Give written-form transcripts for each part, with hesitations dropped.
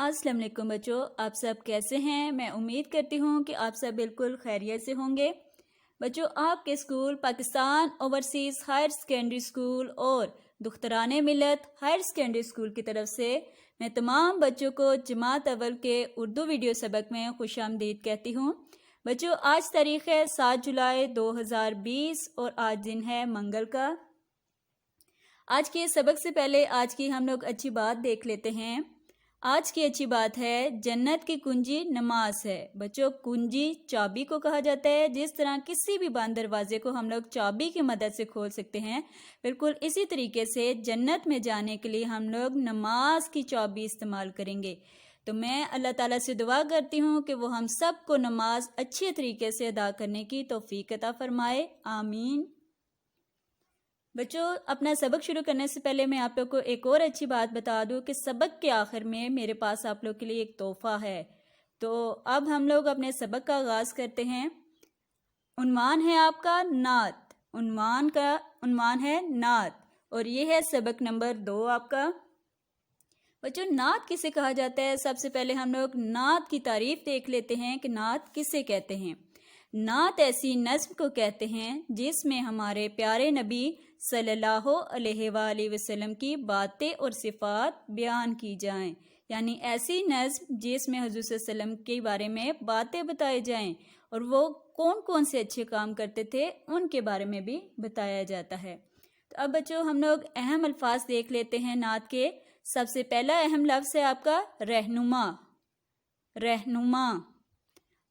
अस्सलाम वालेकुम बच्चों, आप सब कैसे हैं। मैं उम्मीद करती हूँ कि आप सब बिल्कुल खैरियत से होंगे। बच्चों, आपके school Pakistan overseas higher secondary school और दुख्तरान मिलत हायर सेकेंडरी स्कूल की तरफ से मैं तमाम बच्चों को जमात अव्वल के उर्दू वीडियो सबक में खुशामदीद कहती हूँ। बच्चों, आज तारीख़ है 7 जुलाई 2020 और आज दिन है मंगल का। आज के सबक से पहले आज की हम लोग अच्छी बात देख लेते हैं। आज की अच्छी बात है, जन्नत की कुंजी नमाज है। बच्चों, कुंजी चाबी को कहा जाता है। जिस तरह किसी भी बंद दरवाजे को हम लोग चाबी की मदद से खोल सकते हैं, बिल्कुल इसी तरीके से जन्नत में जाने के लिए हम लोग नमाज की चाबी इस्तेमाल करेंगे। तो मैं अल्लाह ताला से दुआ करती हूँ कि वो हम सब को नमाज अच्छे तरीके से अदा करने की तौफीक अता फरमाए, आमीन। बच्चों, अपना सबक शुरू करने से पहले मैं आप लोग को एक और अच्छी बात बता दूं कि सबक के आखिर में मेरे पास आप लोग के लिए एक तोहफा है। तो अब हम लोग अपने सबक का आगाज़ करते हैं। उन्वान है आपका नात। उन्वान है नात और ये है सबक नंबर 2 आपका। बच्चों, नात किसे कहा जाता है? सबसे पहले हम लोग नात की तारीफ देख लेते हैं कि नात किसे कहते हैं। नात ऐसी नज़्म को कहते हैं जिसमें हमारे प्यारे नबी सल्लल्लाहु अलैहि वसल्लम की बातें और सिफ़ात बयान की जाएं। यानी ऐसी नज़्म जिसमें हुज़ूर सल्लल्लाहु अलैहि वसल्लम के बारे में बातें बताई जाएं और वो कौन कौन से अच्छे काम करते थे उनके बारे में भी बताया जाता है। तो अब बच्चों, हम लोग अहम अल्फाज देख लेते हैं नात के। सबसे पहला अहम लफ्ज़ है आपका रहनुमा। रहनुमा,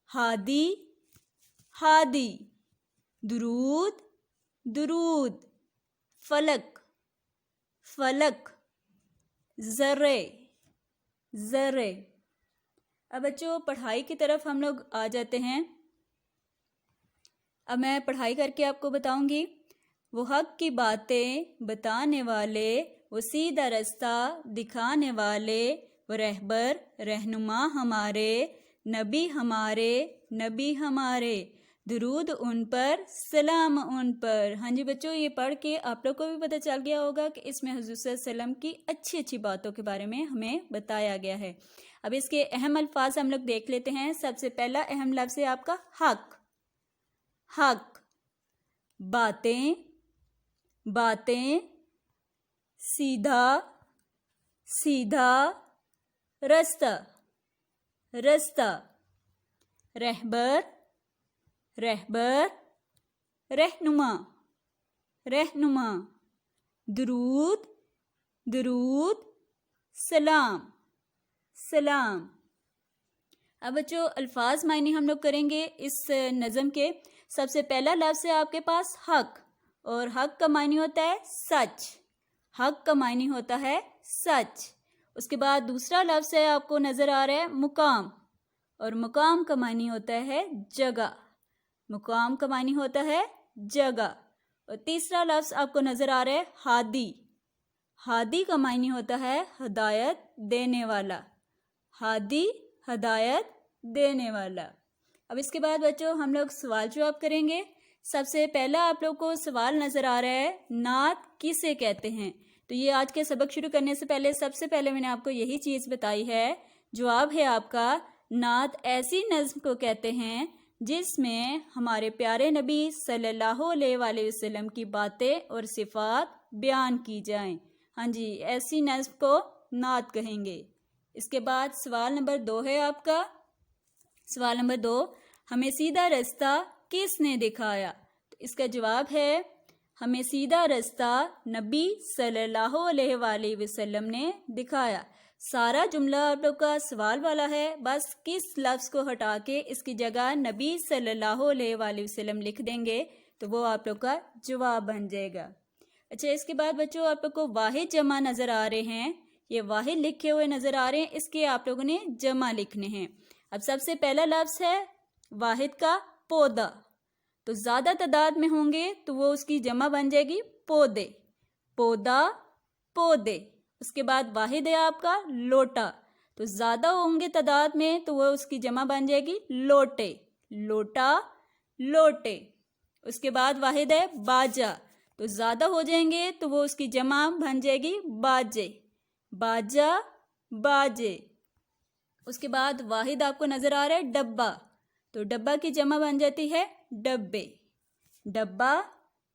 हादी, हादी, दुरूद, दुरूद, फलक, फलक, ज़र्रे, ज़र्रे। अब बच्चों, पढ़ाई की तरफ हम लोग आ जाते हैं। अब मैं पढ़ाई करके आपको बताऊंगी। वो हक की बातें बताने वाले, वो सीधा रास्ता दिखाने वाले, वो रहबर रहनुमा हमारे, नबी हमारे, नबी हमारे, दुरूद उन पर, सलाम उन पर। हाँ जी बच्चों, ये पढ़ के आप लोग को भी पता चल गया होगा कि इसमें हुज़ूर सल्लल्लाहु अलैहि वसल्लम की अच्छी अच्छी बातों के बारे में हमें बताया गया है। अब इसके अहम अल्फाज हम लोग देख लेते हैं। सबसे पहला अहम लफ्ज़ है आपका हक। हक, बातें, बातें, सीधा, सीधा, रास्ता, रास्ता, रहबर, रहबर, रहनुमा, रहनुमा, दुरूद, दुरूद, सलाम, सलाम। अब बच्चों, अल्फाज मायने हम लोग करेंगे इस नज़म के। सबसे पहला लफ्ज़ है आपके पास हक, और हक का मायने होता है सच। हक का मायने होता है सच। उसके बाद दूसरा लफ्ज़ है आपको नज़र आ रहा है मुकाम, और मुकाम का मायने होता है जगह। मुकाम का मायने होता है जगह। और तीसरा लफ्ज़ आपको नज़र आ रहा है हादी। हादी का मायने होता है हदायत देने वाला। हादी, हदायत देने वाला। अब इसके बाद बच्चों, हम लोग सवाल जवाब करेंगे। सबसे पहला आप लोग को सवाल नज़र आ रहा है, नात किसे कहते हैं? तो ये आज के सबक शुरू करने से पहले सबसे पहले मैंने आपको यही चीज़ बताई है। जवाब है आपका, नात ऐसी नज़्म को कहते हैं जिसमें हमारे प्यारे नबी सल्लल्लाहु अलैहि वसल्लम की बातें और सिफ़ात बयान की जाएं। हाँ जी, ऐसी नज़्म को नात कहेंगे। इसके बाद सवाल नंबर 2 है आपका। सवाल नंबर 2, हमें सीधा रास्ता किसने दिखाया? तो इसका जवाब है, हमें सीधा रास्ता नबी सल्लल्लाहु अलैहि वसल्लम ने दिखाया। सारा जुमला आप लोग का सवाल वाला है, बस किस लफ्ज़ को हटा के इसकी जगह नबी सल्लल्लाहु अलैहि वसल्लम लिख देंगे तो वो आप लोग का जवाब बन जाएगा। अच्छा, इसके बाद बच्चों, आप लोग को वाहिद जमा नज़र आ रहे हैं। ये वाहिद लिखे हुए नज़र आ रहे हैं, इसके आप लोगों ने जमा लिखने हैं। अब सबसे पहला लफ्ज़ है वाहिद का पौधा। तो ज़्यादा तादाद में होंगे तो वो उसकी जमा बन जाएगी पौधे। पौधा, पौधे। उसके बाद वाहिद है आपका लोटा। तो ज़्यादा होंगे तादाद में तो वो उसकी जमा बन जाएगी लोटे। लोटा, लोटे। उसके बाद वाहिद है बाजा। तो ज़्यादा हो जाएंगे तो वो उसकी जमा बन जाएगी बाजे। बाजा, बाजे। اس کے بعد واحد آپ کو نظر آ رہا ہے ڈبہ، تو ڈبہ کی جمع بن جاتی ہے ڈبے، ڈبہ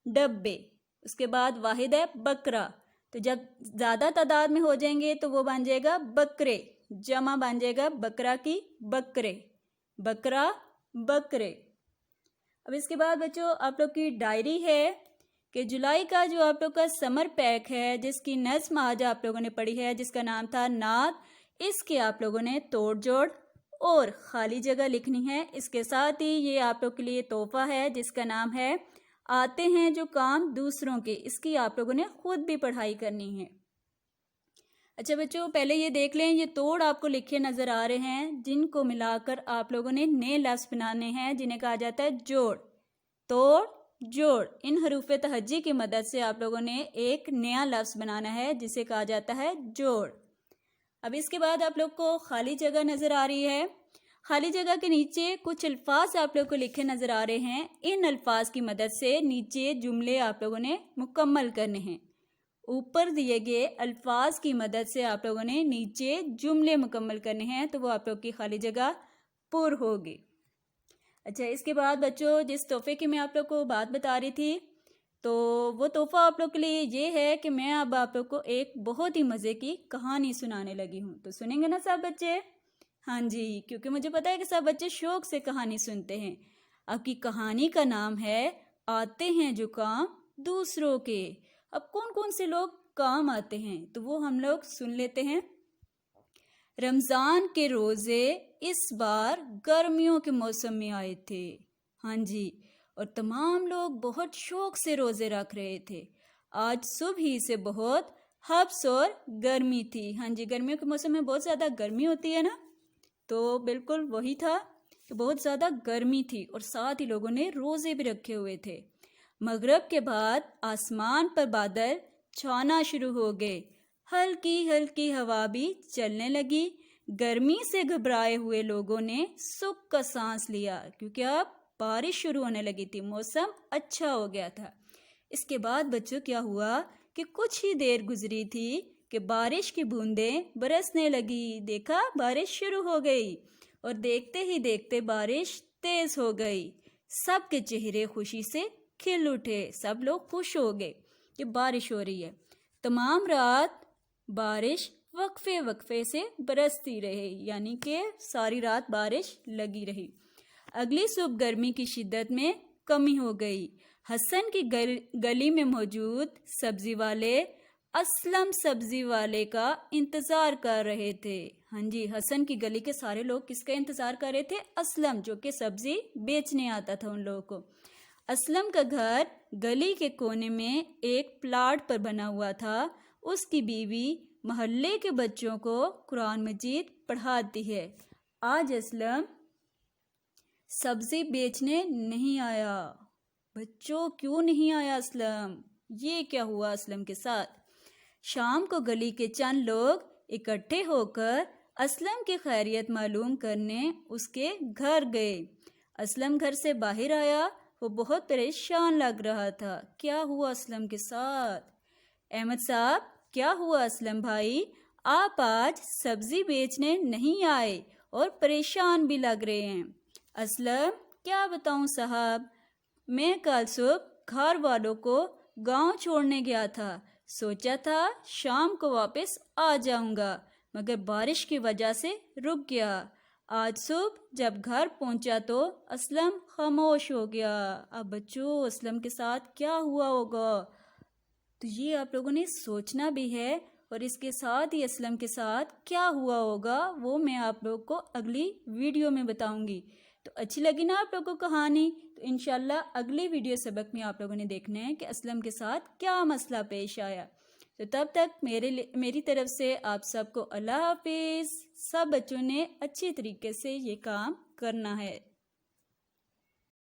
ڈبے۔ اس کے بعد واحد ہے بکرا، تو جب زیادہ تعداد میں ہو جائیں گے تو وہ بن جائے گا بکرے، جمع بن جائے گا بکرا کی بکرے، بکرا بکرے۔ اب اس کے بعد بچوں آپ لوگ کی ڈائری ہے کہ جولائی کا جو آپ لوگ کا سمر پیک ہے، جس کی نظم آج آپ لوگوں نے پڑھی ہے، جس کا نام تھا نعت، اس کے آپ لوگوں نے توڑ جوڑ اور خالی جگہ لکھنی ہے۔ اس کے ساتھ ہی یہ آپ لوگ کے لیے تحفہ ہے جس کا نام ہے آتے ہیں جو کام دوسروں کے، اس کی آپ لوگوں نے خود بھی پڑھائی کرنی ہے۔ اچھا بچوں، پہلے یہ دیکھ لیں، یہ توڑ آپ کو لکھے نظر آ رہے ہیں، جن کو ملا کر آپ لوگوں نے نئے لفظ بنانے ہیں، جنہیں کہا جاتا ہے جوڑ، توڑ جوڑ۔ ان حروف تہجی کی مدد سے آپ لوگوں نے ایک نیا لفظ بنانا ہے جسے کہا جاتا ہے جوڑ۔ اب اس کے بعد آپ لوگ کو خالی جگہ نظر آ رہی ہے، خالی جگہ کے نیچے کچھ الفاظ آپ لوگ کو لکھے نظر آ رہے ہیں، ان الفاظ کی مدد سے نیچے جملے آپ لوگوں نے مکمل کرنے ہیں۔ اوپر دیے گئے الفاظ کی مدد سے آپ لوگوں نے نیچے جملے مکمل کرنے ہیں، تو وہ آپ لوگ کی خالی جگہ پر ہوگی۔ اچھا، اس کے بعد بچوں جس تحفے کی میں آپ لوگ کو بات بتا رہی تھی، تو وہ تحفہ آپ لوگ کے لیے یہ ہے کہ میں اب آپ لوگ کو ایک بہت ہی مزے کی کہانی سنانے لگی ہوں، تو سنیں گے نا سب بچے؟ ہاں جی، کیونکہ مجھے پتا ہے کہ سب بچے شوق سے کہانی سنتے ہیں۔ آپ کی کہانی کا نام ہے آتے ہیں جو کام دوسروں کے۔ اب کون کون سے لوگ کام آتے ہیں تو وہ ہم لوگ سن لیتے ہیں۔ رمضان کے روزے اس بار گرمیوں کے موسم میں آئے تھے، ہاں جی، اور تمام لوگ بہت شوق سے روزے رکھ رہے تھے۔ آج صبح ہی سے بہت حبس اور گرمی تھی، ہاں جی، گرمیوں کے موسم میں بہت زیادہ گرمی ہوتی ہے نا، تو بالکل وہی تھا کہ بہت زیادہ گرمی تھی اور ساتھ ہی لوگوں نے روزے بھی رکھے ہوئے تھے۔ مغرب کے بعد آسمان پر بادل چھانا شروع ہو گئے، ہلکی ہلکی ہوا بھی چلنے لگی۔ گرمی سے گھبرائے ہوئے لوگوں نے سکھ کا سانس لیا کیونکہ اب بارش شروع ہونے لگی تھی، موسم اچھا ہو گیا تھا۔ اس کے بعد بچوں کیا ہوا کہ کچھ ہی دیر گزری تھی کہ بارش کی بوندیں برسنے لگی۔ دیکھا، بارش شروع ہو گئی اور دیکھتے ہی دیکھتے بارش تیز ہو گئی۔ سب کے چہرے خوشی سے کھل اٹھے، سب لوگ خوش ہو گئے کہ بارش ہو رہی ہے۔ تمام رات بارش وقفے وقفے سے برستی رہی، یعنی کہ ساری رات بارش لگی رہی۔ اگلی صبح گرمی کی شدت میں کمی ہو گئی۔ حسن کی گلی میں موجود سبزی والے اسلم سبزی والے کا انتظار کر رہے تھے، ہاں جی، حسن کی گلی کے سارے لوگ کس کا انتظار کر رہے تھے؟ اسلم، جو کہ سبزی بیچنے آتا تھا ان لوگوں کو۔ اسلم کا گھر گلی کے کونے میں ایک پلاٹ پر بنا ہوا تھا۔ اس کی بیوی محلے کے بچوں کو قرآن مجید پڑھاتی ہے۔ آج اسلم سبزی بیچنے نہیں آیا۔ بچوں، کیوں نہیں آیا اسلم؟ یہ کیا ہوا اسلم کے ساتھ؟ شام کو گلی کے چند لوگ اکٹھے ہو کر اسلم کی خیریت معلوم کرنے اس کے گھر گئے۔ اسلم گھر سے باہر آیا، وہ بہت پریشان لگ رہا تھا۔ کیا ہوا اسلم کے ساتھ؟ احمد صاحب، کیا ہوا اسلم بھائی؟ آپ آج سبزی بیچنے نہیں آئے اور پریشان بھی لگ رہے ہیں۔ اسلم، کیا بتاؤں صاحب، میں کل صبح گھر والوں کو گاؤں چھوڑنے گیا تھا، سوچا تھا شام کو واپس آ جاؤں گا، مگر بارش کی وجہ سے رک گیا۔ آج صبح جب گھر پہنچا تو اسلم خاموش ہو گیا۔ اب بچوں، اسلم کے ساتھ کیا ہوا ہوگا؟ تو یہ آپ لوگوں نے سوچنا بھی ہے، اور اس کے ساتھ ہی اسلم کے ساتھ کیا ہوا ہوگا وہ میں آپ لوگ کو اگلی ویڈیو میں بتاؤں گی۔ تو اچھی لگی نا آپ لوگوں کو کہانی؟ تو انشاءاللہ اگلی ویڈیو سبق میں آپ لوگوں نے دیکھنا ہے کہ اسلم کے ساتھ کیا مسئلہ پیش آیا۔ تو تب تک میری طرف سے آپ سب کو اللہ حافظ۔ سب بچوں نے اچھی طریقے سے یہ کام کرنا ہے۔